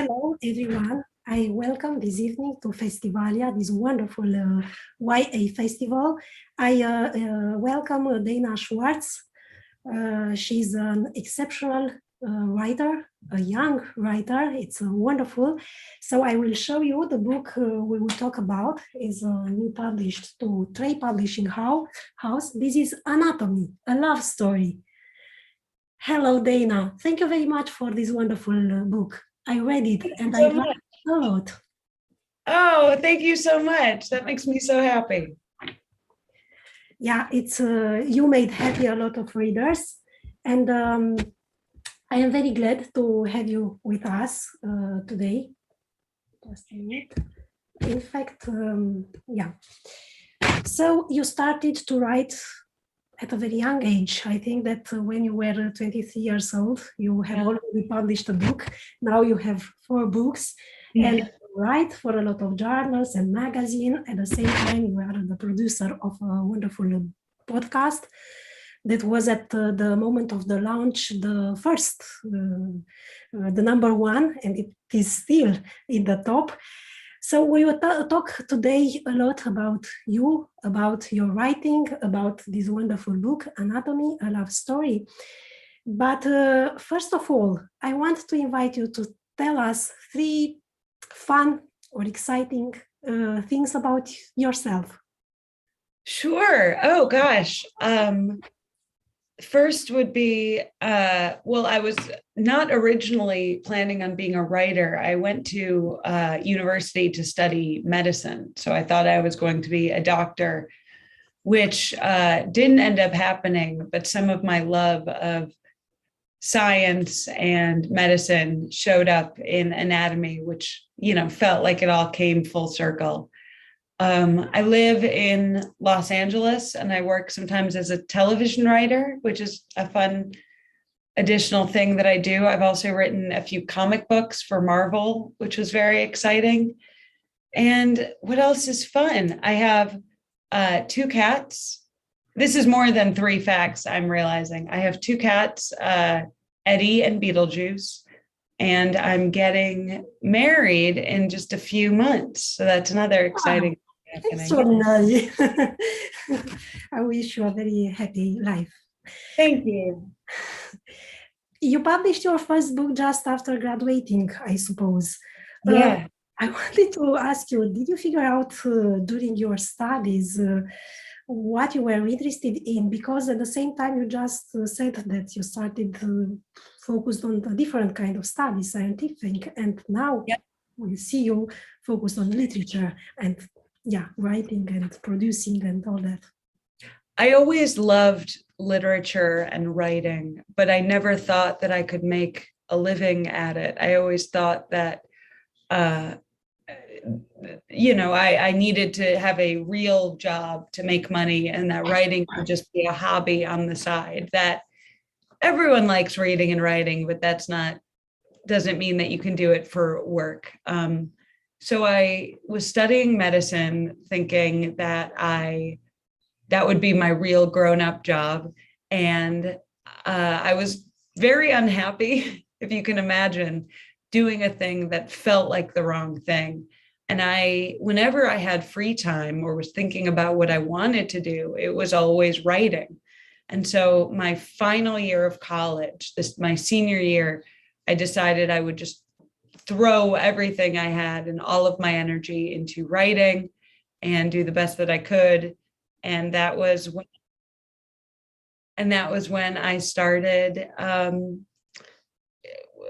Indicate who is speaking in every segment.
Speaker 1: Hello, everyone. I welcome this evening to FestivalYA, this wonderful YA festival. I welcome Dana Schwartz. She's an exceptional writer, a young writer. It's wonderful. So I will show you the book we will talk about. Is new published to Trei publishing house. This is Anatomie, a love story. Hello, Dana. Thank you very much for this wonderful book. I read it and I liked it a lot.
Speaker 2: Oh, thank you so much. That makes me so happy.
Speaker 1: Yeah, it's you made happy a lot of readers, and I am very glad to have you with us today. Just a minute. In fact, yeah. So you started to write at a very young age. I think that when you were 23 years old, you have already published a book. Now you have 4 books and you write for a lot of journals and magazines. At the same time, you are the producer of a wonderful podcast that was at the moment of the launch, the first, the number 1, and it is still in the top. So we will talk today a lot about you, about your writing, about this wonderful book, Anatomie, a love story. But first of all, I want to invite you to tell us 3 fun or exciting things about yourself.
Speaker 2: Sure. Oh, gosh. First would be, well, I was not originally planning on being a writer. I went to university to study medicine. So I thought I was going to be a doctor, which didn't end up happening. But some of my love of science and medicine showed up in anatomy, which, you know, felt like it all came full circle. I live in Los Angeles and I work sometimes as a television writer, which is a fun additional thing that I do. I've also written a few comic books for Marvel, which was very exciting. And what else is fun? I have 2 cats. This is more than 3 facts, I'm realizing. I have 2 cats, Eddie and Beetlejuice, and I'm getting married in just a few months. So that's another exciting
Speaker 1: Extraordinary. I wish you a very happy life.
Speaker 2: Thank you.
Speaker 1: You published your first book just after graduating, I suppose.
Speaker 2: Yeah.
Speaker 1: I wanted to ask you, did you figure out during your studies what you were interested in? Because at the same time, you just said that you started focused on a different kind of study, scientific, and now we see you focused on literature and writing and producing and all that.
Speaker 2: I always loved literature and writing, but I never thought that I could make a living at it. I always thought that, you know, I needed to have a real job to make money and that writing could just be a hobby on the side. That everyone likes reading and writing, but doesn't mean that you can do it for work. So I was studying medicine thinking that that would be my real grown-up job. And I was very unhappy, if you can imagine, doing a thing that felt like the wrong thing. And whenever I had free time or was thinking about what I wanted to do, it was always writing. And so my final year of college, my senior year, I decided I would just throw everything I had and all of my energy into writing and do the best that I could. And that was when I started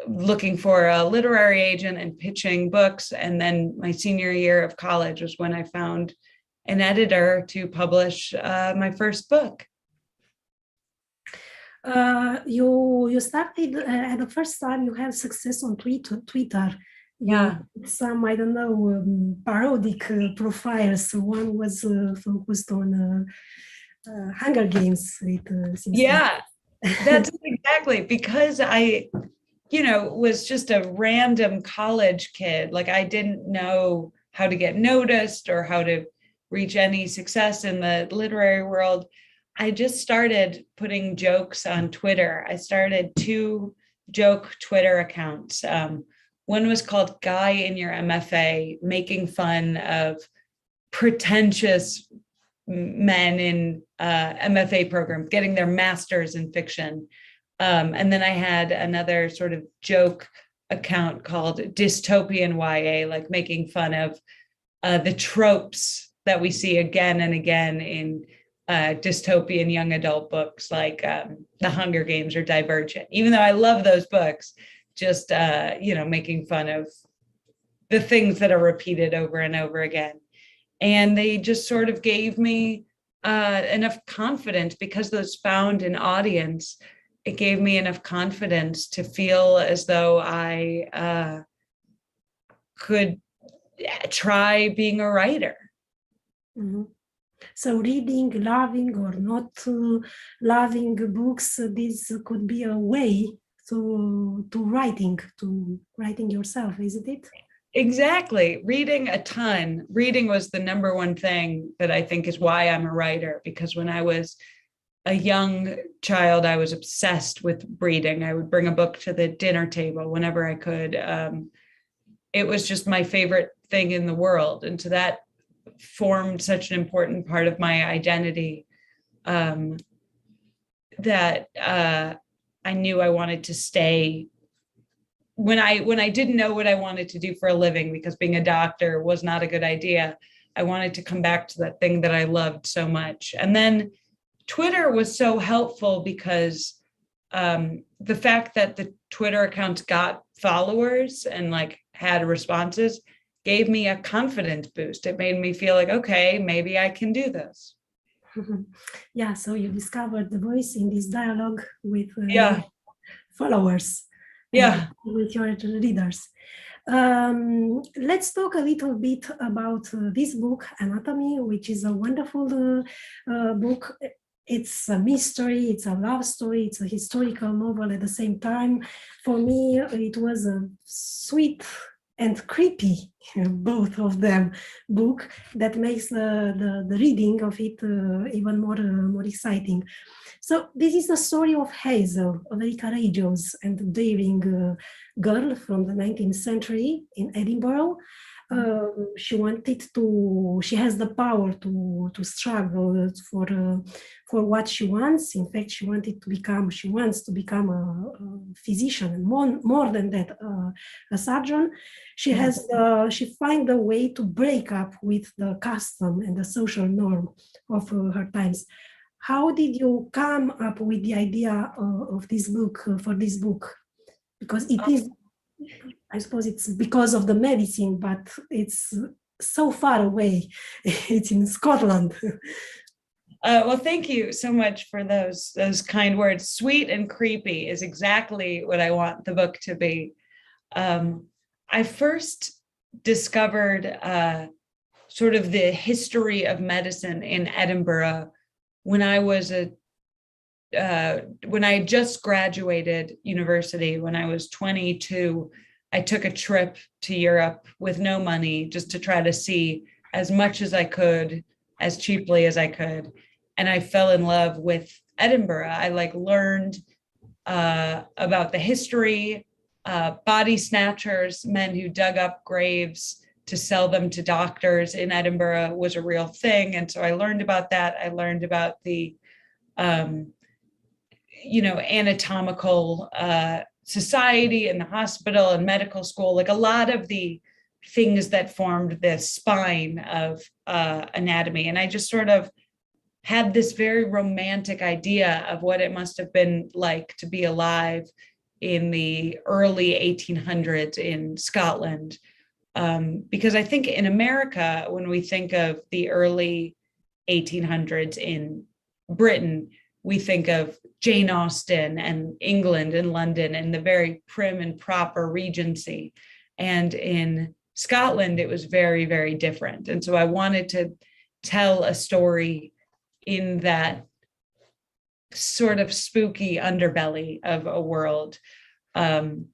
Speaker 2: looking for a literary agent and pitching books. And then my senior year of college was when I found an editor to publish my first book.
Speaker 1: You started at the first time you had success on Twitter.
Speaker 2: Yeah.
Speaker 1: Some, I don't know, parodic profiles. One was focused on Hunger Games.
Speaker 2: That's exactly, because I, you know, was just a random college kid. Like I didn't know how to get noticed or how to reach any success in the literary world. I just started putting jokes on Twitter. I started 2 joke Twitter accounts. One was called Guy in Your MFA, making fun of pretentious men in MFA programs getting their masters in fiction. And then I had another sort of joke account called Dystopian YA, like making fun of the tropes that we see again and again in dystopian young adult books like The Hunger Games or Divergent. Even though I love those books, just making fun of the things that are repeated over and over again. And they just sort of gave me enough confidence, because those found an audience. It gave me enough confidence to feel as though I could try being a writer.
Speaker 1: Mm-hmm. So reading, loving or not loving books, this could be a way to writing yourself, isn't it?
Speaker 2: Exactly. Reading a ton. Reading was the number one thing that I think is why I'm a writer, because when I was a young child, I was obsessed with reading. I would bring a book to the dinner table whenever I could. It was just my favorite thing in the world. And so that formed such an important part of my identity that I knew I wanted to stay. When I didn't know what I wanted to do for a living, because being a doctor was not a good idea, I wanted to come back to that thing that I loved so much. And then Twitter was so helpful, because the fact that the Twitter accounts got followers and like had responses gave me a confidence boost. It made me feel like, okay, maybe I can do this.
Speaker 1: Yeah, so you discovered the voice in this dialogue with followers.
Speaker 2: Yeah,
Speaker 1: with your readers. Let's talk a little bit about this book, Anatomie, which is a wonderful book. It's a mystery, it's a love story, it's a historical novel at the same time. For me, it was a sweet and creepy, both of them, book that makes the reading of it even more exciting. So this is the story of Hazel, a very courageous and daring girl from the 19th century in Edinburgh. She has the power to struggle for what she wants. In fact, she wants to become a physician, more than that, a surgeon. She finds a way to break up with the custom and the social norm of her times. How did you come up with the idea of this book, for this book? Because it is, I suppose it's because of the medicine, but it's so far away. It's in Scotland.
Speaker 2: Well, thank you so much for those kind words. Sweet and creepy is exactly what I want the book to be. I first discovered sort of the history of medicine in Edinburgh when I had just graduated university. When I was 22, I took a trip to Europe with no money, just to try to see as much as I could, as cheaply as I could. And I fell in love with Edinburgh. I learned about the history, body snatchers, men who dug up graves to sell them to doctors in Edinburgh was a real thing. And so I learned about that. I learned about the, anatomical society and the hospital and medical school, like a lot of the things that formed the spine of anatomy. And I just sort of had this very romantic idea of what it must have been like to be alive in the early 1800s in Scotland. Because I think in America, when we think of the early 1800s in Britain, we think of Jane Austen and England and London and the very prim and proper Regency. And in Scotland, it was very, very different. And so I wanted to tell a story in that sort of spooky underbelly of a world. And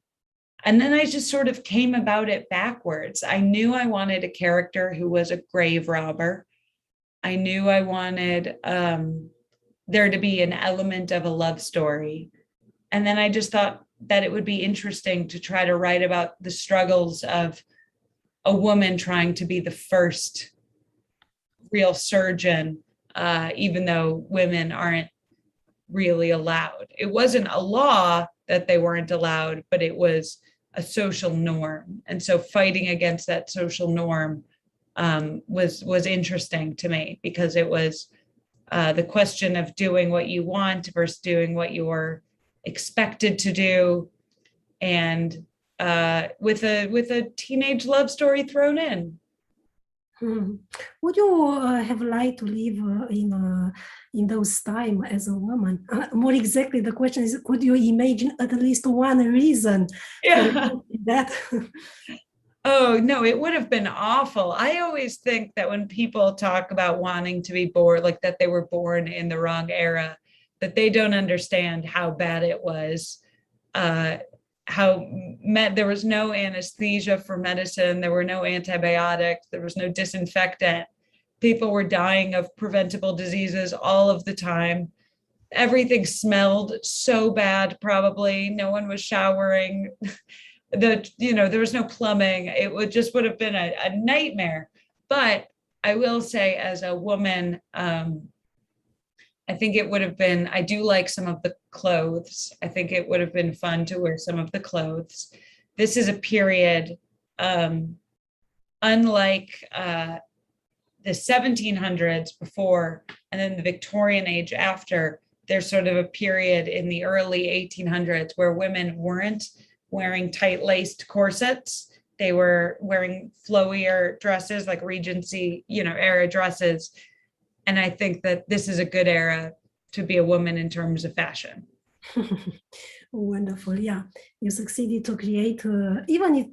Speaker 2: then I just sort of came about it backwards. I knew I wanted a character who was a grave robber. I knew I wanted there to be an element of a love story. And then I just thought, that it would be interesting to try to write about the struggles of a woman trying to be the first real surgeon, even though women aren't really allowed. It wasn't a law that they weren't allowed, but it was a social norm. And so fighting against that social norm was interesting to me, because it was the question of doing what you want versus doing what you were expected to do, and with a teenage love story thrown in.
Speaker 1: Would you have liked to live in those times as a woman? More exactly, the question is, could you imagine at least one reason for that?
Speaker 2: Oh, no, it would have been awful. I always think that when people talk about wanting to be born, like that they were born in the wrong era, that they don't understand how bad it was. There was no anesthesia for medicine. There were no antibiotics. There was no disinfectant. People were dying of preventable diseases all of the time. Everything smelled so bad, probably. No one was showering. There was no plumbing. It would have been a nightmare. But I will say, as a woman, I think it would have been, I do like some of the clothes. I think it would have been fun to wear some of the clothes. This is a period, unlike the 1700s before, and then the Victorian age after, there's sort of a period in the early 1800s where women weren't wearing tight-laced corsets. They were wearing flowier dresses, like Regency, era dresses. And I think that this is a good era to be a woman in terms of fashion.
Speaker 1: Wonderful. Yeah, you succeeded to create, even if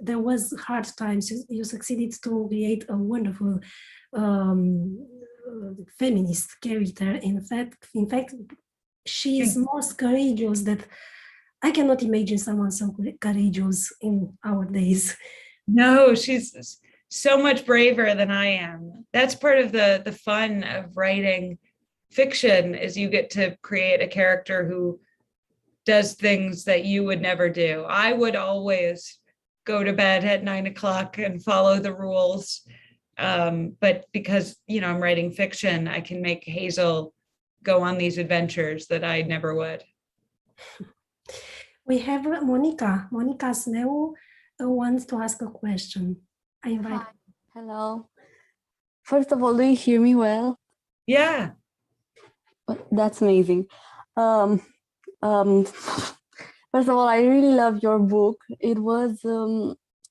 Speaker 1: there was hard times, you succeeded to create a wonderful feminist character. In fact, she is most courageous that I cannot imagine someone so courageous in our days.
Speaker 2: No, she's so much braver than I am. That's part of the fun of writing fiction, is you get to create a character who does things that you would never do. I would always go to bed at 9 o'clock and follow the rules. But because, I'm writing fiction, I can make Hazel go on these adventures that I never would.
Speaker 1: We have Monica. Monica Sneu wants to ask a question. I invite.
Speaker 3: Hi. Hello. First of all, do you hear me well?
Speaker 2: Yeah.
Speaker 3: That's amazing. First of all, I really love your book. It was,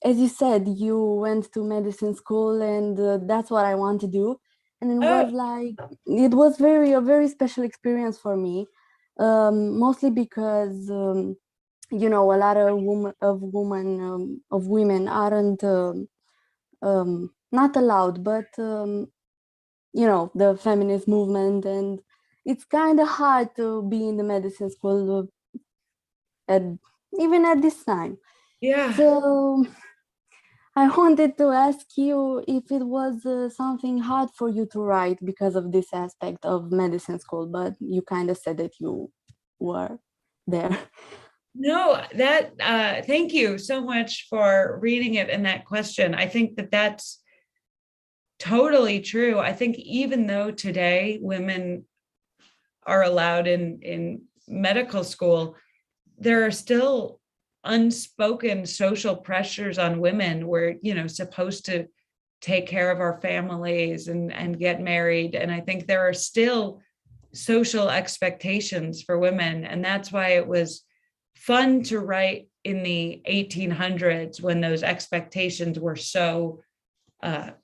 Speaker 3: as you said, you went to medicine school, and that's what I want to do. And it was a very special experience for me, mostly because a lot of women aren't not allowed, but the feminist movement, and it's kind of hard to be in the medicine school even at this time.
Speaker 2: Yeah.
Speaker 3: So I wanted to ask you if it was something hard for you to write because of this aspect of medicine school, but you kind of said that you were there.
Speaker 2: No, thank you so much for reading it and that question. I think that that's totally true. I think even though today women are allowed in medical school, there are still unspoken social pressures on women. We're, supposed to take care of our families and get married. And I think there are still social expectations for women. And that's why it was fun to write in the 1800s, when those expectations were so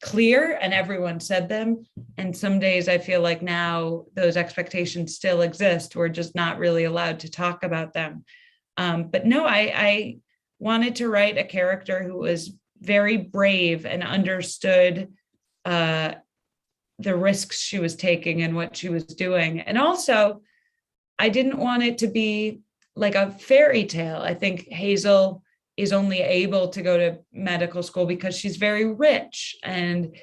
Speaker 2: clear and everyone said them. And some days I feel like now those expectations still exist. We're just not really allowed to talk about them. But no, I wanted to write a character who was very brave and understood the risks she was taking and what she was doing. And also, I didn't want it to be like a fairy tale. I think Hazel is only able to go to medical school because she's very rich, and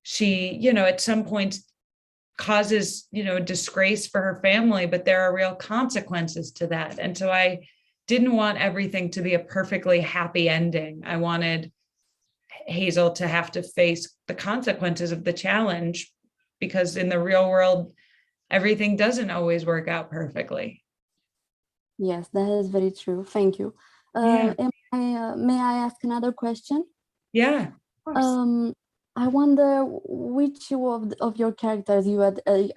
Speaker 2: she, at some point causes, disgrace for her family, but there are real consequences to that. And so I didn't want everything to be a perfectly happy ending. I wanted Hazel to have to face the consequences of the challenge, because in the real world, everything doesn't always work out perfectly.
Speaker 3: Yes, that is very true. Thank you.
Speaker 2: Yeah.
Speaker 3: May I ask another question?
Speaker 2: Yeah.
Speaker 3: I wonder which of your characters you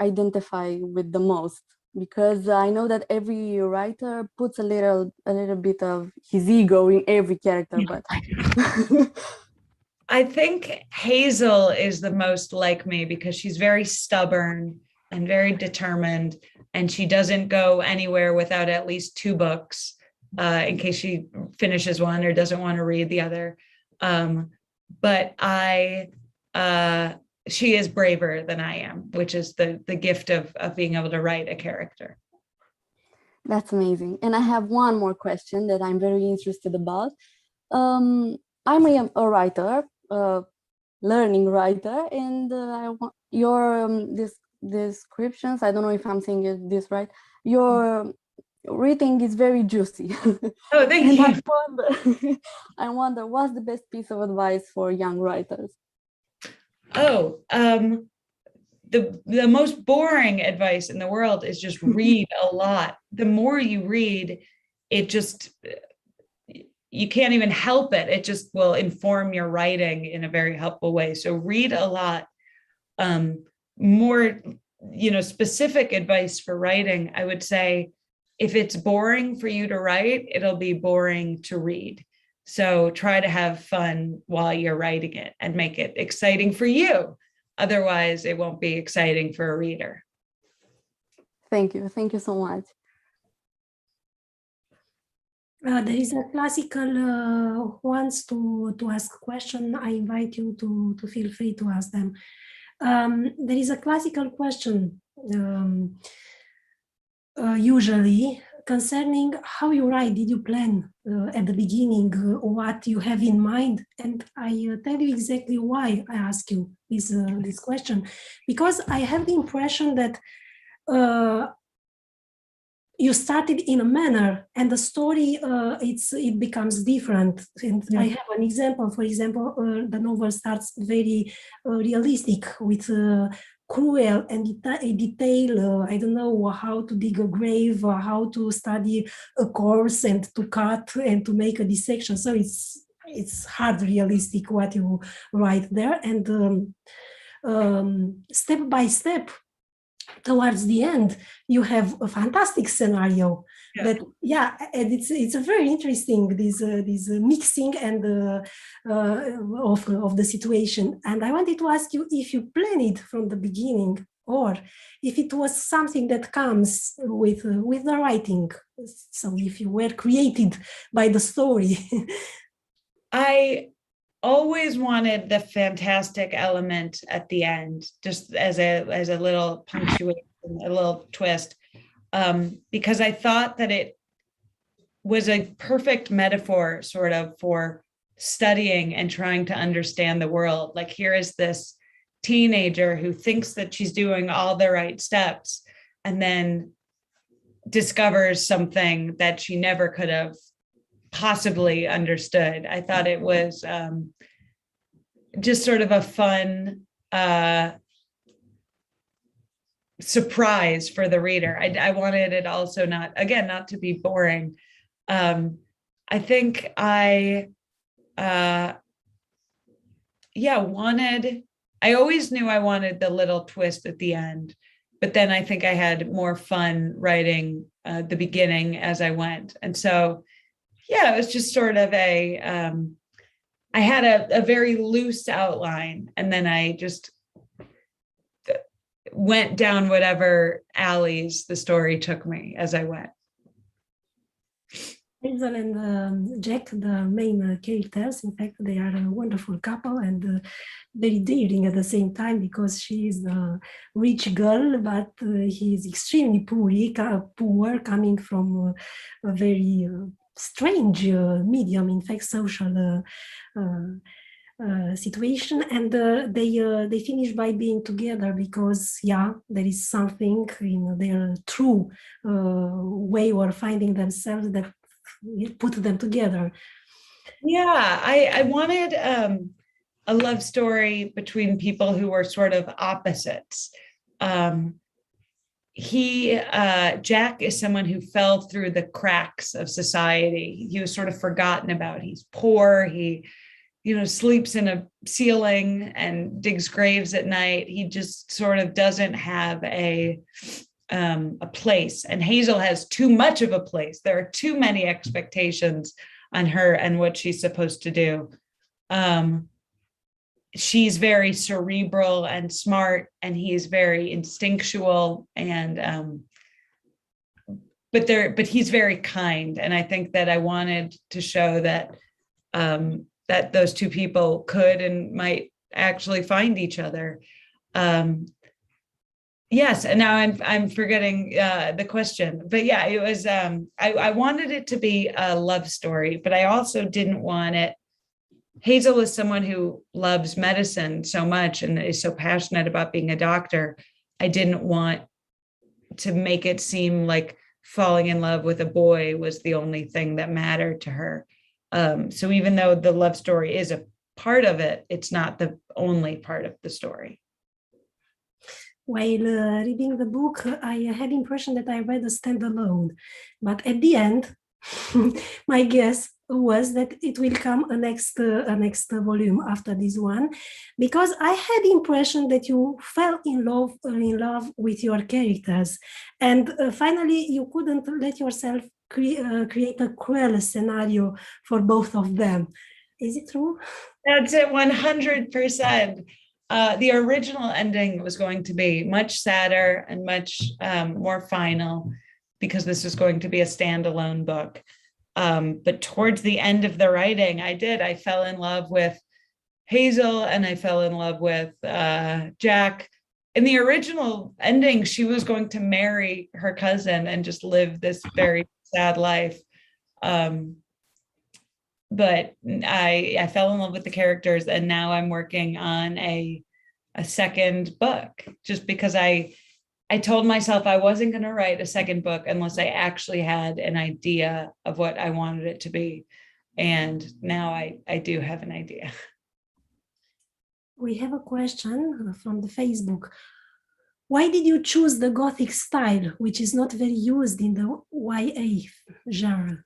Speaker 3: identify with the most, because I know that every writer puts a little bit of his ego in every character, but
Speaker 2: I think Hazel is the most like me because she's very stubborn and very determined, and she doesn't go anywhere without at least 2 books in case she finishes one or doesn't want to read the other. But she is braver than I am, which is the gift of being able to write a character.
Speaker 3: That's amazing. And I have one more question that I'm very interested about. I'm a writer, learning writer, and I want your descriptions. I don't know if I'm saying this right. Your reading is very juicy.
Speaker 2: Oh, thank you.
Speaker 3: I wonder what's the best piece of advice for young writers?
Speaker 2: Oh, the most boring advice in the world is just read a lot. The more you read, you can't even help it. It just will inform your writing in a very helpful way. So read a lot. More, specific advice for writing, I would say, if it's boring for you to write, it'll be boring to read. So try to have fun while you're writing it and make it exciting for you. Otherwise, it won't be exciting for a reader.
Speaker 3: Thank you. Thank you so much.
Speaker 1: There is a classical who wants to ask a question. I invite you to feel free to ask them. There is a classical question usually concerning how you write. Did you plan at the beginning what you have in mind? And I tell you exactly why I ask you this question, because I have the impression that you started in a manner and the story it becomes different. And I have an example. For example, the novel starts very realistic with cruel and detail. I don't know how to dig a grave, how to study a corpse and to cut and to make a dissection. So it's hard realistic what you write there. And step by step, towards the end, you have a fantastic scenario. And it's a very interesting this mixing and of the situation. And I wanted to ask you if you planned it from the beginning, or if it was something that comes with the writing. So if you were created by the story.
Speaker 2: I always wanted the fantastic element at the end, just as a little punctuation, a little twist, because I thought that it was a perfect metaphor sort of for studying and trying to understand the world. Like, here is this teenager who thinks that she's doing all the right steps and then discovers something that she never could have possibly understood. I thought it was just sort of a fun surprise for the reader. I wanted it also not to be boring. I think I always knew I wanted the little twist at the end, but then I think I had more fun writing the beginning as I went. And so it was just sort of I had a very loose outline, and then I just went down whatever alleys the story took me as I went.
Speaker 1: Hazel and Jack, the main characters, in fact, they are a wonderful couple and very daring at the same time, because she is a rich girl, but he is extremely poor, coming from a very strange medium, in fact, social situation, and they finish by being together because there is something in their true way of finding themselves that put them together.
Speaker 2: Yeah, I wanted a love story between people who were sort of opposites. Jack is someone who fell through the cracks of society. He was sort of forgotten about. He's poor. He, sleeps in a ceiling and digs graves at night. He just sort of doesn't have a place. And Hazel has too much of a place. There are too many expectations on her and what she's supposed to do. She's very cerebral and smart, and he's very instinctual, and but he's very kind. And I think that I wanted to show that that those two people could and might actually find each other. Yes, and now I'm forgetting the question, but yeah, it was I wanted it to be a love story, but I also didn't want it. Hazel is someone who loves medicine so much and is so passionate about being a doctor. I didn't want to make it seem like falling in love with a boy was the only thing that mattered to her. So even though the love story is a part of it, it's not the only part of the story.
Speaker 1: While reading the book, I had the impression that I read a standalone, but at the end, my guess was that it will come a next volume after this one, because I had the impression that you fell in love with your characters, and finally you couldn't let yourself create a cruel scenario for both of them. Is it true?
Speaker 2: That's it, 100%. The original ending was going to be much sadder and much more final, because this is going to be a standalone book. But towards the end of the writing, I fell in love with Hazel, and I fell in love with Jack. In the original ending, she was going to marry her cousin and just live this very sad life. But I fell in love with the characters, and now I'm working on a second book, just because I told myself I wasn't going to write a second book unless I actually had an idea of what I wanted it to be. And now I do have an idea.
Speaker 1: We have a question from the Facebook. Why did you choose the Gothic style, which is not very used in the YA genre?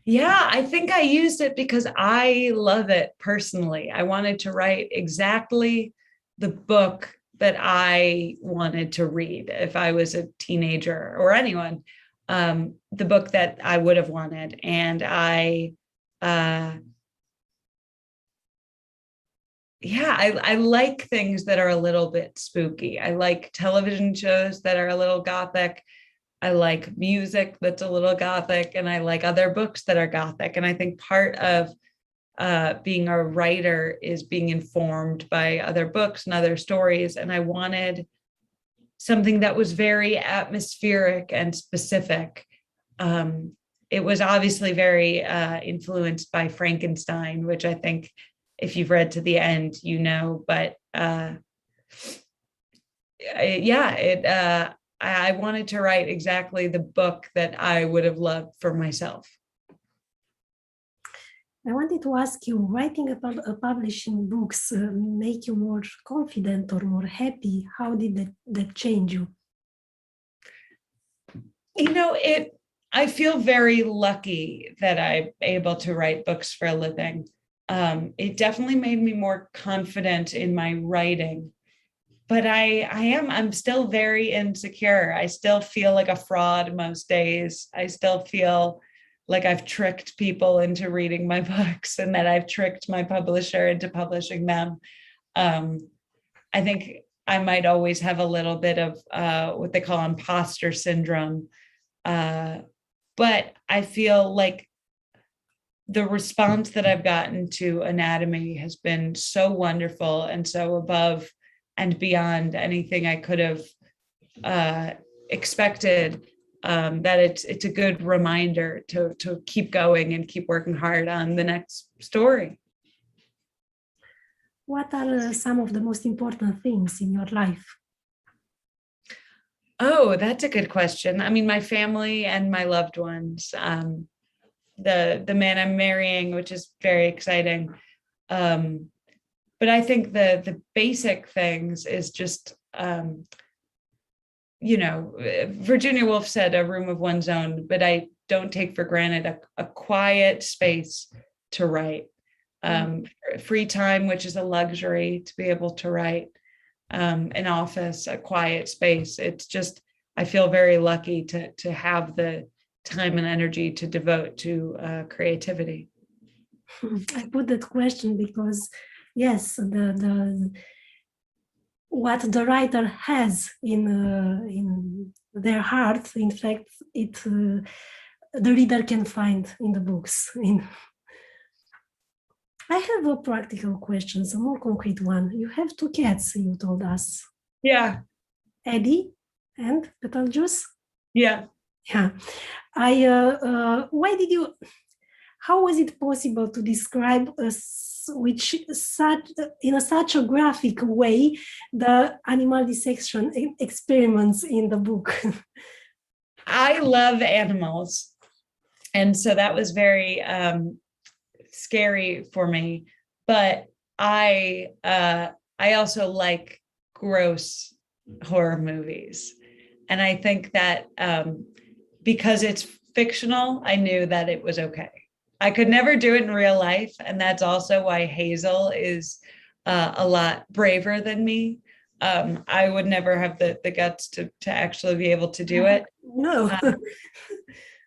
Speaker 2: Yeah, I think I used it because I love it personally. I wanted to write exactly the book that I wanted to read if I was a teenager, or anyone, the book that I would have wanted. And I like things that are a little bit spooky. I like television shows that are a little Gothic. I like music that's a little Gothic, and I like other books that are Gothic. And I think part of being a writer is being informed by other books and other stories. And I wanted something that was very atmospheric and specific. It was obviously very influenced by Frankenstein, which I think if you've read to the end, but I wanted to write exactly the book that I would have loved for myself.
Speaker 1: I wanted to ask you, writing about publishing books make you more confident or more happy? How did that change you?
Speaker 2: I feel very lucky that I'm able to write books for a living. It definitely made me more confident in my writing. But I'm still very insecure. I still feel like a fraud most days. I still feel like I've tricked people into reading my books, and that I've tricked my publisher into publishing them. I think I might always have a little bit of what they call imposter syndrome. But I feel like the response that I've gotten to Anatomie has been so wonderful and so above and beyond anything I could have expected, that it's a good reminder to keep going and keep working hard on the next story.
Speaker 1: What are some of the most important things in your life?
Speaker 2: Oh, that's a good question. I mean, my family and my loved ones. the man I'm marrying, which is very exciting. But I think the basic things is just, Virginia Woolf said a room of one's own, but I don't take for granted a quiet space to write. Free time, which is a luxury to be able to write, an office, a quiet space. It's just, I feel very lucky to have the time and energy to devote to creativity.
Speaker 1: I put that question because, yes, the what the writer has in their heart, in fact, the reader can find in the books. I have a practical question, a more concrete one. You have 2 cats, you told us.
Speaker 2: Yeah.
Speaker 1: Eddie and Betelgeuse?
Speaker 2: Yeah.
Speaker 1: Yeah. How was it possible to describe in such a graphic way the animal dissection experiments in the book?
Speaker 2: I love animals. And so that was very scary for me, but I also like gross horror movies, and I think that because it's fictional, I knew that it was okay. I could never do it in real life, and that's also why Hazel is a lot braver than me. I would never have the guts to actually be able to do it.
Speaker 1: No.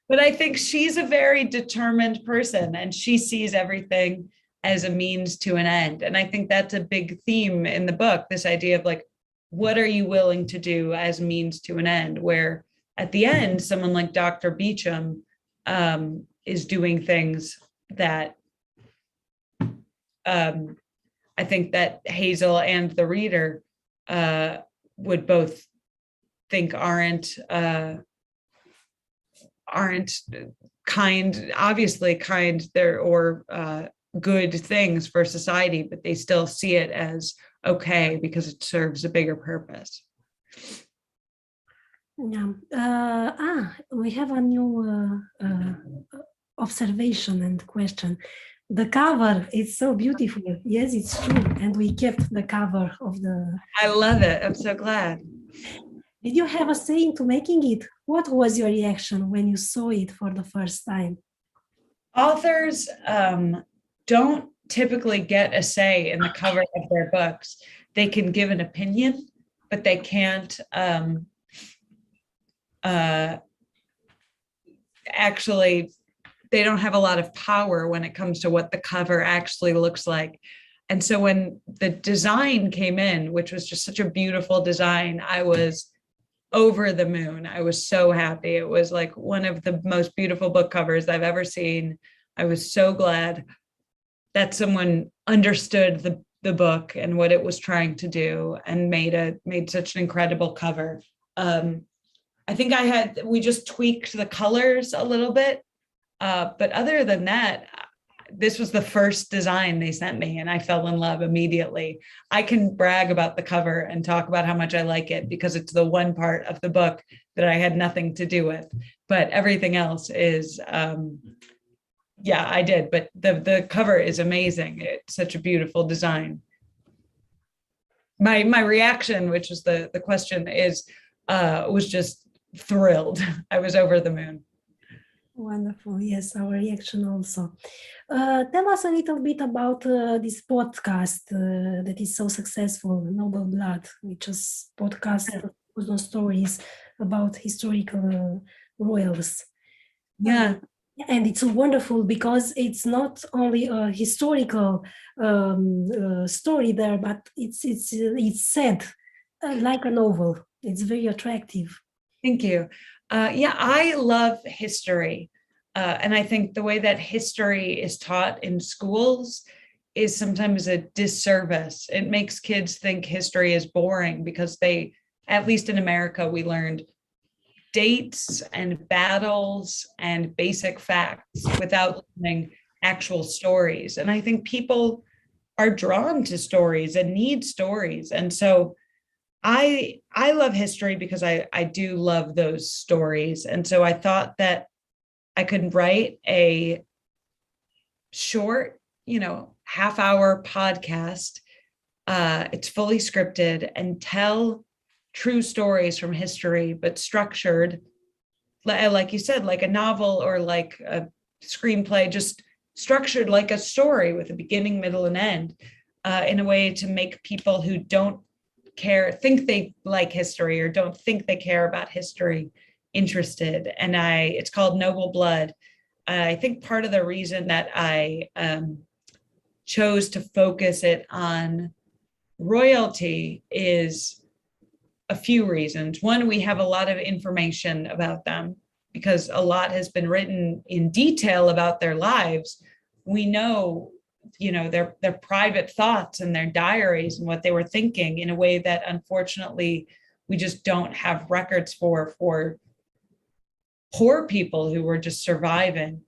Speaker 2: But I think she's a very determined person, and she sees everything as a means to an end. And I think that's a big theme in the book, this idea of like, what are you willing to do as means to an end? Where at the end, someone like Dr. Beecham is doing things that I think that Hazel and the reader would both think aren't kind, obviously kind there, or good things for society, but they still see it as okay because it serves a bigger purpose.
Speaker 1: Yeah. We have a new observation and question. The cover is so beautiful. Yes, it's true. And we kept the cover of the...
Speaker 2: I love it. I'm so glad.
Speaker 1: Did you have a say into making it? What was your reaction when you saw it for the first time?
Speaker 2: Authors don't typically get a say in the cover of their books. They can give an opinion, but they can't actually, they don't have a lot of power when it comes to what the cover actually looks like. And so when the design came in, which was just such a beautiful design, I was over the moon. I was so happy. It was like one of the most beautiful book covers I've ever seen. I was so glad that someone understood the book and what it was trying to do and made such an incredible cover. I think we just tweaked the colors a little bit. But other than that, this was the first design they sent me and I fell in love immediately. I can brag about the cover and talk about how much I like it because it's the one part of the book that I had nothing to do with, but everything else is, yeah, I did. But the cover is amazing. It's such a beautiful design. My reaction, which was the question, is was just thrilled. I was over the moon.
Speaker 1: Wonderful. Yes, our reaction also. Tell us a little bit about this podcast that is so successful, Noble Blood, which is podcast on stories about historical royals.
Speaker 2: Yeah.
Speaker 1: And it's wonderful because it's not only a historical story there, but it's said like a novel. It's very attractive.
Speaker 2: Thank you. Yeah, I love history. And I think the way that history is taught in schools is sometimes a disservice. It makes kids think history is boring because they, at least in America, we learned dates and battles and basic facts without learning actual stories. And I think people are drawn to stories and need stories. And so I love history because I do love those stories. And so I thought that I could write a short, half-hour podcast. It's fully scripted and tell true stories from history, but structured, like you said, like a novel or like a screenplay, just structured like a story with a beginning, middle, and end, in a way to make people who don't think they like history or don't think they care about history interested. And it's called Noble Blood. I think part of the reason that I chose to focus it on royalty is a few reasons. One, we have a lot of information about them because a lot has been written in detail about their lives. We know, their private thoughts and their diaries and what they were thinking in a way that unfortunately we just don't have records for poor people who were just surviving.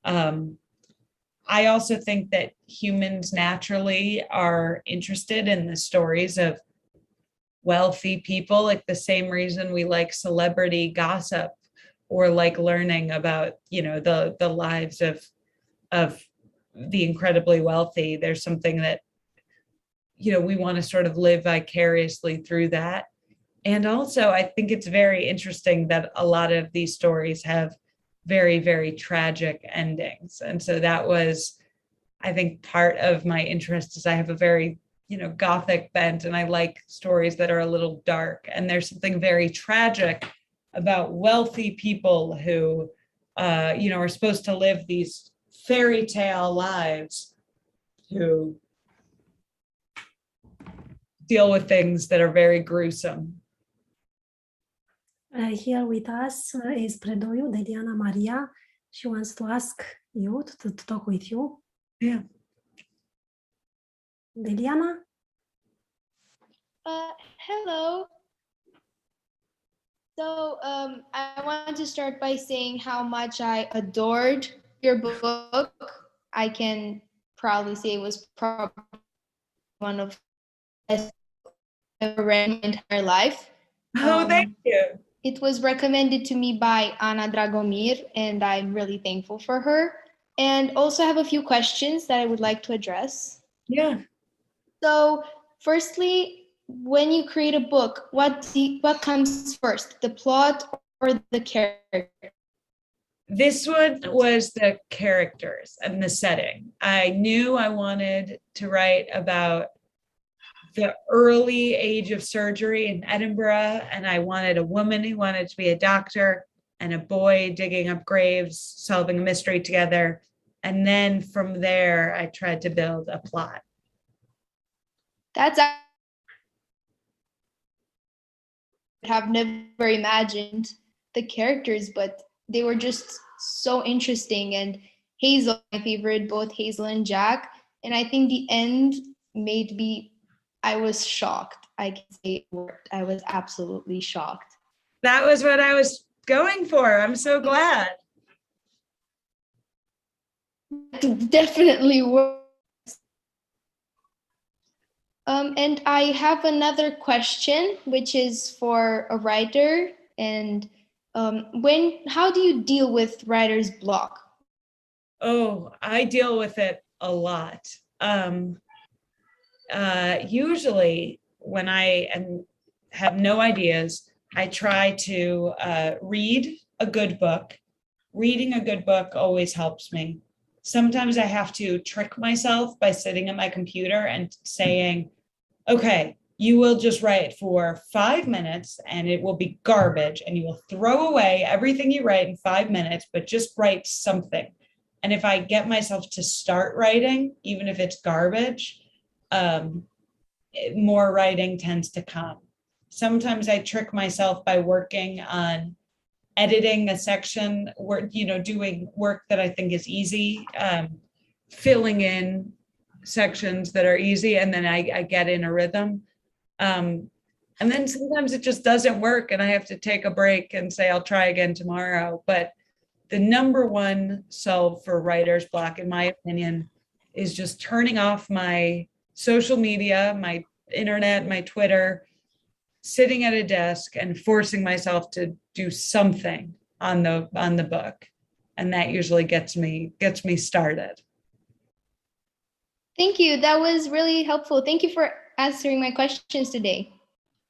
Speaker 2: I also think that humans naturally are interested in the stories of wealthy people, like the same reason we like celebrity gossip or like learning about, the lives of the incredibly wealthy. There's something that, we want to sort of live vicariously through that. And also, I think it's very interesting that a lot of these stories have very, very tragic endings. And so that was, I think, part of my interest is I have a very, Gothic bent, and I like stories that are a little dark. And there's something very tragic about wealthy people who, are supposed to live these fairy tale lives, who deal with things that are very gruesome.
Speaker 1: Here with us is Predoiu de Diana Maria. She wants to ask you to talk with you.
Speaker 2: Yeah.
Speaker 1: Deliana?
Speaker 4: Hello. So I want to start by saying how much I adored your book. I can proudly say it was probably one of the best I've ever read in my entire life.
Speaker 2: Oh, thank you.
Speaker 4: It was recommended to me by Ana Dragomir, and I'm really thankful for her. And also I have a few questions that I would like to address.
Speaker 2: Yeah.
Speaker 4: So firstly, when you create a book, what comes first, the plot or the character?
Speaker 2: This one was the characters and the setting. I knew I wanted to write about the early age of surgery in Edinburgh, and I wanted a woman who wanted to be a doctor and a boy digging up graves, solving a mystery together. And then from there, I tried to build a plot.
Speaker 4: That's I have never imagined the characters, but they were just so interesting. And Hazel, my favorite, both Hazel and Jack. And I think the end made me, I was shocked. I can say it worked. I was absolutely shocked.
Speaker 2: That was what I was going for. I'm so glad.
Speaker 4: It definitely worked. And I have another question, which is for a writer. And how do you deal with writer's block?
Speaker 2: Oh, I deal with it a lot. Usually when I have no ideas, I try to read a good book. Reading a good book always helps me. Sometimes I have to trick myself by sitting at my computer and saying, okay, you will just write for 5 minutes and it will be garbage and you will throw away everything you write in 5 minutes, but just write something. And if I get myself to start writing, even if it's garbage, more writing tends to come. Sometimes I trick myself by working on editing a section, or doing work that I think is easy, filling in sections that are easy, and then I get in a rhythm. And then sometimes it just doesn't work and I have to take a break and say, I'll try again tomorrow. But the number one solve for writer's block, in my opinion, is just turning off my social media, my internet, my Twitter, sitting at a desk and forcing myself to do something on the book. and that usually gets me started.
Speaker 4: Thank you. That was really helpful. Thank you for answering my questions today.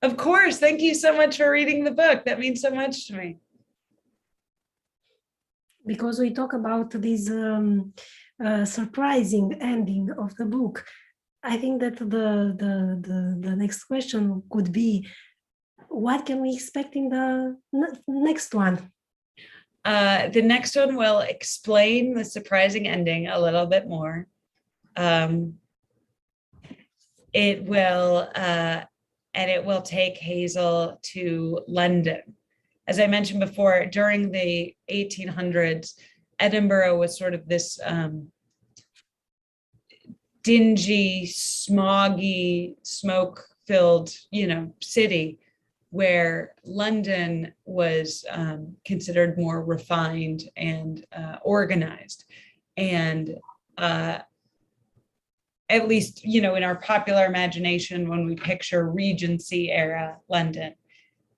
Speaker 2: Of course. Thank you so much for reading the book. That means so much to me.
Speaker 1: Because we talk about this surprising ending of the book, I think that the next question could be, what can we expect in the next one?
Speaker 2: The next one will explain the surprising ending a little bit more. It will take Hazel to London. As I mentioned before, during the 1800s, Edinburgh was sort of this dingy, smoggy, smoke-filled, city, where London was considered more refined and organized. And at least, in our popular imagination, when we picture Regency era London.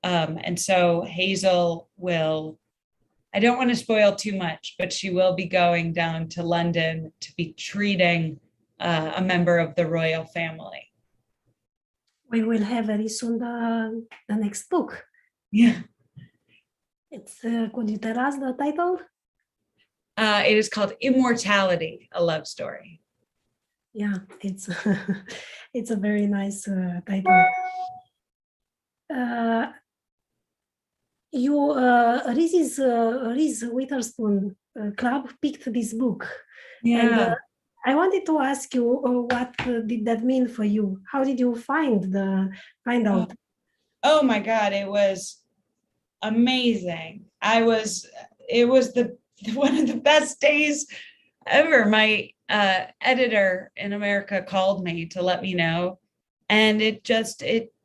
Speaker 2: And so Hazel will, I don't want to spoil too much, but she will be going down to London to be treating a member of the royal family.
Speaker 1: We will have very soon the next book.
Speaker 2: Yeah.
Speaker 1: It's could you tell us the title?
Speaker 2: It is called Immortality, a love story.
Speaker 1: Yeah, it's it's a very nice title. Reese Witherspoon Club picked this book.
Speaker 2: Yeah.
Speaker 1: And, I wanted to ask you, what did that mean for you? How did you find out?
Speaker 2: Oh my God, it was amazing. It was one of the best days ever. My editor in America called me to let me know, and it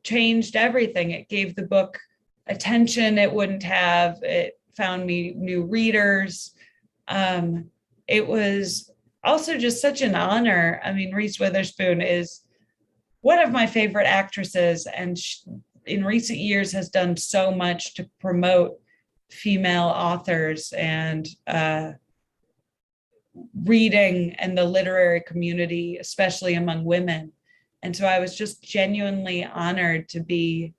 Speaker 2: changed everything. It gave the book attention it wouldn't have. It found me new readers. It was also just such an honor. I mean, Reese Witherspoon is one of my favorite actresses, and in recent years has done so much to promote female authors and reading and the literary community, especially among women. And so I was just genuinely honored to be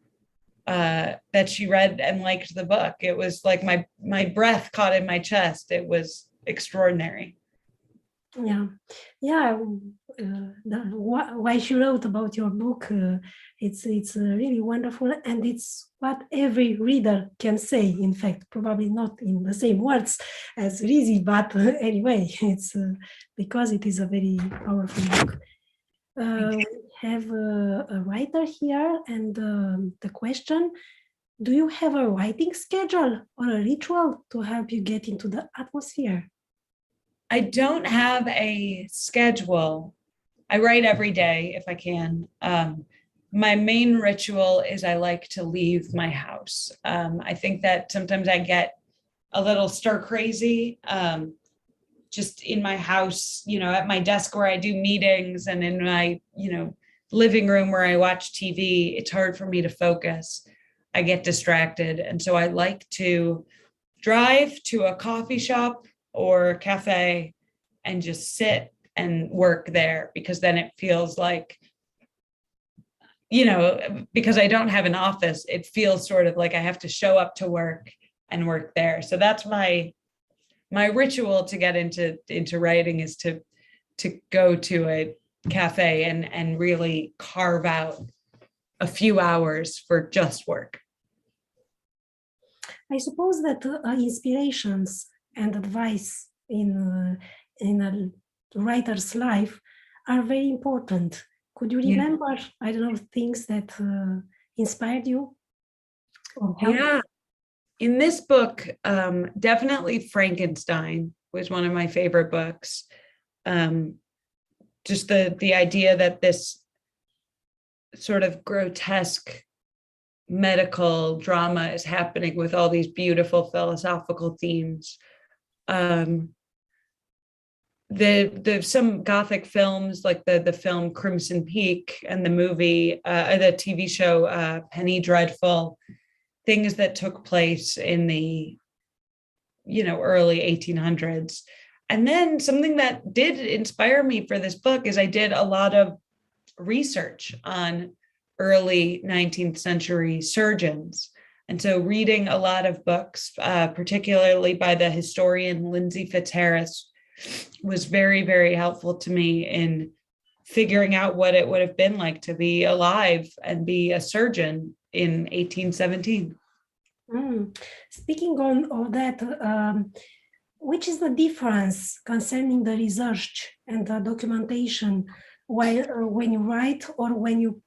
Speaker 2: that she read and liked the book. It was like my breath caught in my chest. It was extraordinary. Yeah. Why
Speaker 1: she wrote about your book, it's really wonderful, and it's what every reader can say. In fact, probably not in the same words as Rizzi, but anyway, it's because it is a very powerful book. We have a writer here, and the question: do you have a writing schedule or a ritual to help you get into the atmosphere?
Speaker 2: I don't have a schedule. I write every day if I can. My main ritual is I like to leave my house. I think that sometimes I get a little stir crazy, just in my house, at my desk where I do meetings, and in my, living room where I watch TV. It's hard for me to focus. I get distracted. And so I like to drive to a coffee shop or cafe and just sit and work there, because then it feels like, because I don't have an office, it feels sort of like I have to show up to work and work there. So that's my ritual to get into writing, is to go to a cafe and really carve out a few hours for just work.
Speaker 1: I suppose that inspirations and advice in a writer's life are very important. Could you remember, I don't know, things that inspired you?
Speaker 2: Yeah. In this book, definitely Frankenstein was one of my favorite books. Just the idea that this sort of grotesque medical drama is happening with all these beautiful philosophical themes. There's some Gothic films, like the film Crimson Peak and the movie, the TV show Penny Dreadful, things that took place in the early 1800s. And then something that did inspire me for this book is I did a lot of research on early 19th century surgeons. And so reading a lot of books, particularly by the historian Lindsay Fitzharris, was very, very helpful to me in figuring out what it would have been like to be alive and be a surgeon in 1817.
Speaker 1: Speaking on all that, which is the difference concerning the research and the documentation when you write or when you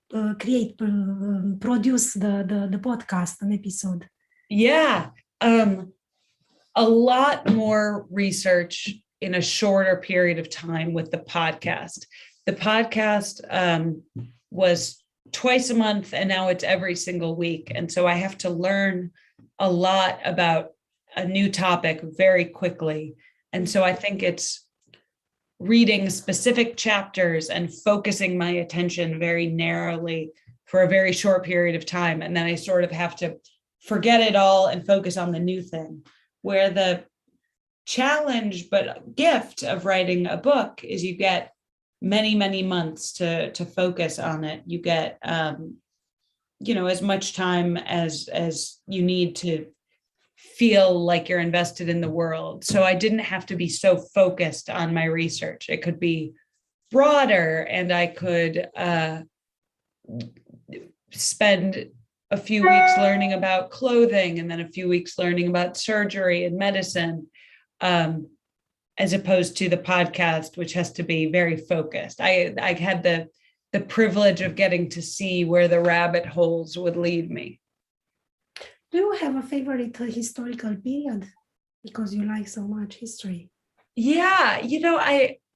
Speaker 1: produce the podcast, an episode?
Speaker 2: Yeah, a lot more research in a shorter period of time with the podcast. The podcast was twice a month, and now it's every single week. And so I have to learn a lot about a new topic very quickly. And so I think it's reading specific chapters and focusing my attention very narrowly for a very short period of time. And then I sort of have to forget it all and focus on the new thing. Where the challenge, but gift of writing a book is you get many, many months to focus on it. You get, as much time as you need to feel like you're invested in the world. So I didn't have to be so focused on my research. It could be broader, and I could spend a few weeks learning about clothing and then a few weeks learning about surgery and medicine, as opposed to the podcast, which has to be very focused. I had the privilege of getting to see where the rabbit holes would lead me.
Speaker 1: Do you have a favorite historical period because you like so much history?
Speaker 2: Yeah,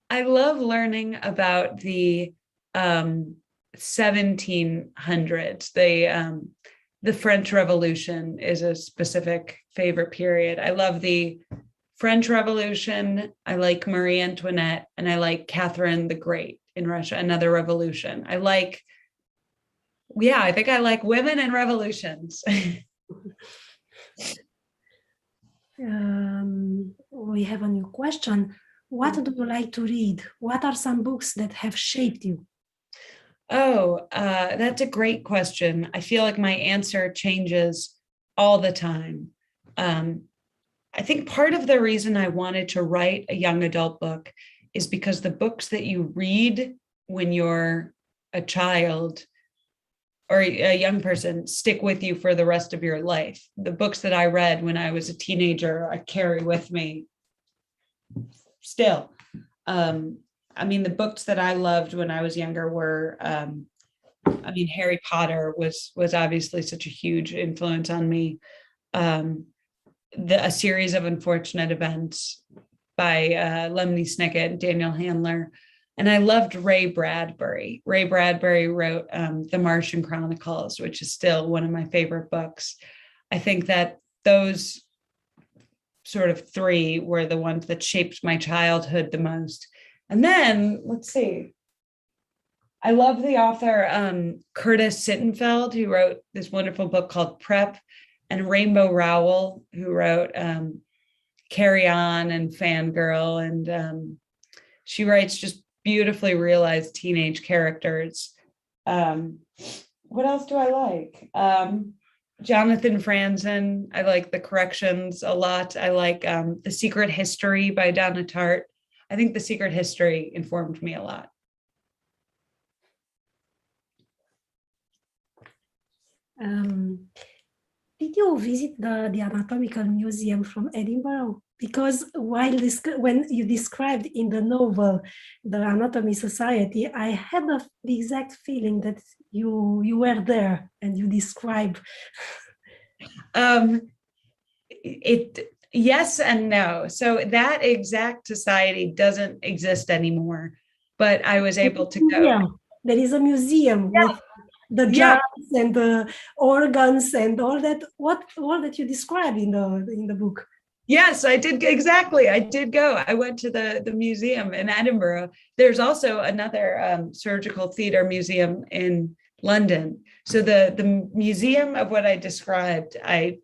Speaker 2: I love learning about the 1700s. The French Revolution is a specific favorite period. I love the French Revolution. I like Marie Antoinette, and I like Catherine the Great in Russia, another revolution. I think I like women and revolutions.
Speaker 1: We have a new question. What do you like to read? What are some books that have shaped you?
Speaker 2: That's a great question. I feel like my answer changes all the time. I think part of the reason I wanted to write a young adult book is because the books that you read when you're a child or a young person stick with you for the rest of your life. The books that I read when I was a teenager, I carry with me still. The books that I loved when I was younger were, Harry Potter was obviously such a huge influence on me. A Series of Unfortunate Events by Lemony Snicket and Daniel Handler. And I loved Ray Bradbury. Ray Bradbury wrote The Martian Chronicles, which is still one of my favorite books. I think that those sort of three were the ones that shaped my childhood the most. And then, let's see. I love the author Curtis Sittenfeld, who wrote this wonderful book called Prep, and Rainbow Rowell, who wrote Carry On and Fangirl. And she writes just beautifully realized teenage characters. What else do I like? Jonathan Franzen. I like The Corrections a lot. I like The Secret History by Donna Tartt. I think The Secret History informed me a lot.
Speaker 1: Did you visit the Anatomical Museum from Edinburgh? Because when you described in the novel the Anatomy Society, I had the exact feeling that you were there and you describe.
Speaker 2: Yes and no. So that exact society doesn't exist anymore, but I was able to go.
Speaker 1: There is a museum with the jars and the organs and all that. All that you describe in the book.
Speaker 2: Yes, I did. Exactly. I did go. I went to the museum in Edinburgh. There's also another surgical theater museum in London. So the museum of what I described, I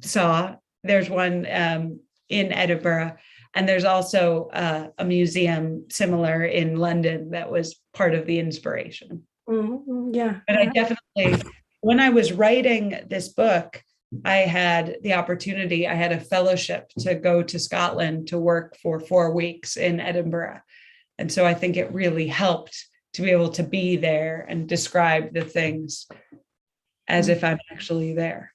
Speaker 2: saw. There's one in Edinburgh. And there's also a museum similar in London that was part of the inspiration.
Speaker 1: Yeah.
Speaker 2: But I definitely, when I was writing this book, I had the opportunity, I had a fellowship to go to Scotland to work for 4 weeks in Edinburgh. And so I think it really helped to be able to be there and describe the things as if I'm actually there.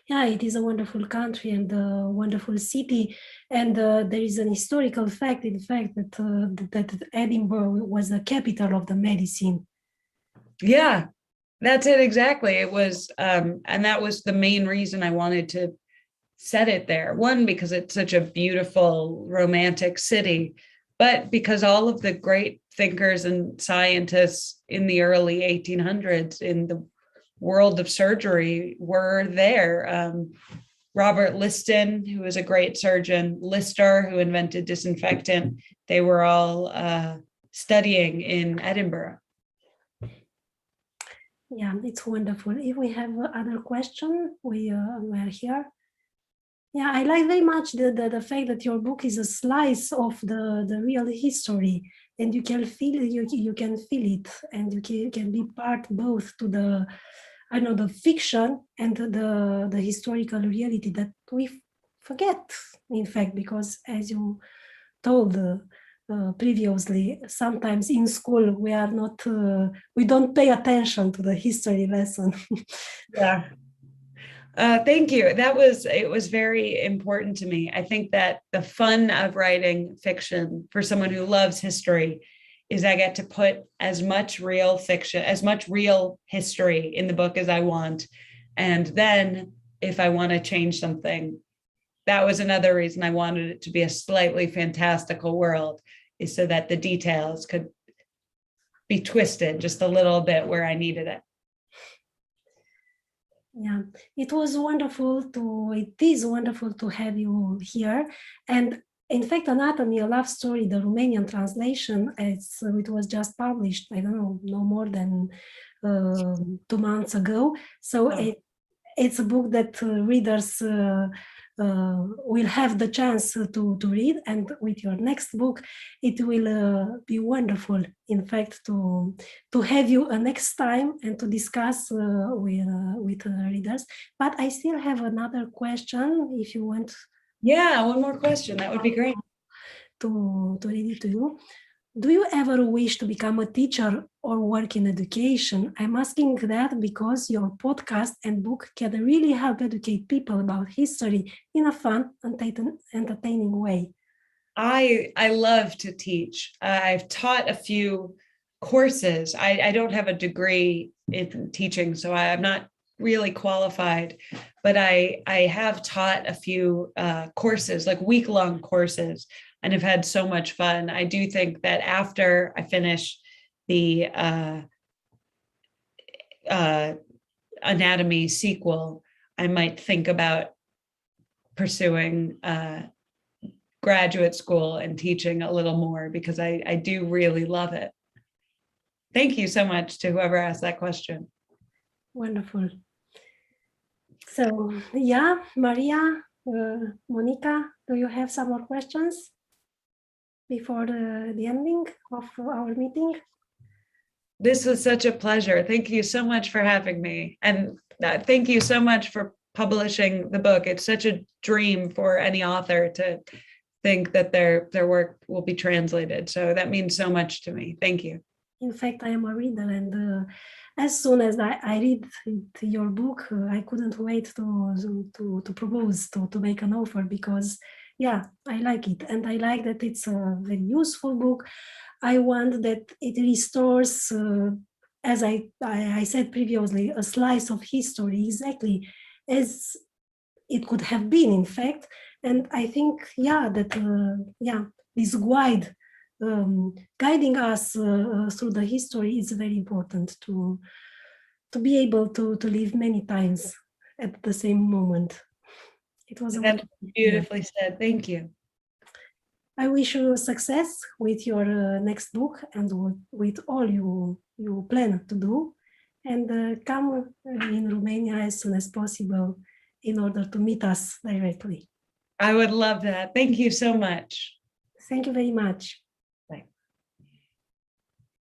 Speaker 1: Yeah, it is a wonderful country and a wonderful city. And there is an historical fact, in fact, that Edinburgh was the capital of the medicine.
Speaker 2: Yeah, that's it exactly. It was, and that was the main reason I wanted to set it there. One, because it's such a beautiful, romantic city, but because all of the great thinkers and scientists in the early 1800s in the world of surgery were there. Robert Liston, who was a great surgeon, Lister, who invented disinfectant, they were all studying in Edinburgh.
Speaker 1: Yeah, it's wonderful. If we have other question, we are here. Yeah, I like very much the fact that your book is a slice of the real history, and you can feel you can feel it, and you can be part both to the fiction and the historical reality that we forget, in fact, because as you told previously, sometimes in school we don't pay attention to the history lesson.
Speaker 2: Yeah. Thank you. It was very important to me. I think that the fun of writing fiction for someone who loves history is I get to put as much real fiction, as much real history in the book as I want. And then if I want to change something, that was another reason I wanted it to be a slightly fantastical world, is so that the details could be twisted just a little bit where I needed it.
Speaker 1: Yeah, it is wonderful to have you here. And in fact, Anatomie, a love story, the Romanian translation, it was just published, I don't know, no more than 2 months ago. So it's a book that readers will have the chance to read. And with your next book, it will be wonderful, in fact, to have you next time and to discuss with readers. But I still have another question, if you want.
Speaker 2: Yeah, one more question. That would be great.
Speaker 1: To read it to you. Do you ever wish to become a teacher or work in education? I'm asking that because your podcast and book can really help educate people about history in a fun and entertaining way.
Speaker 2: I love to teach. I've taught a few courses. I don't have a degree in teaching, so I'm not really qualified, but I have taught a few courses, like week-long courses, and have had so much fun. I do think that after I finish the Anatomie sequel, I might think about pursuing graduate school and teaching a little more, because I do really love it. Thank you so much to whoever asked that question. Wonderful.
Speaker 1: So, yeah, Maria, Monica, do you have some more questions before the ending of our meeting?
Speaker 2: This was such a pleasure. Thank you so much for having me. And thank you so much for publishing the book. It's such a dream for any author to think that their work will be translated. So that means so much to me. Thank you.
Speaker 1: In fact, I am a reader, and as soon as I read your book, I couldn't wait to propose, to make an offer, because, yeah, I like it. And I like that it's a very useful book. I want that it restores, as I said previously, a slice of history, exactly as it could have been, in fact. And I think, that, this guide, guiding us through the history is very important to be able to live many times at the same moment. It was
Speaker 2: beautifully said. Thank you.
Speaker 1: I wish you success with your next book and with all you plan to do, and come in Romania as soon as possible in order to meet us directly.
Speaker 2: I would love that. Thank you so much.
Speaker 1: Thank you very much.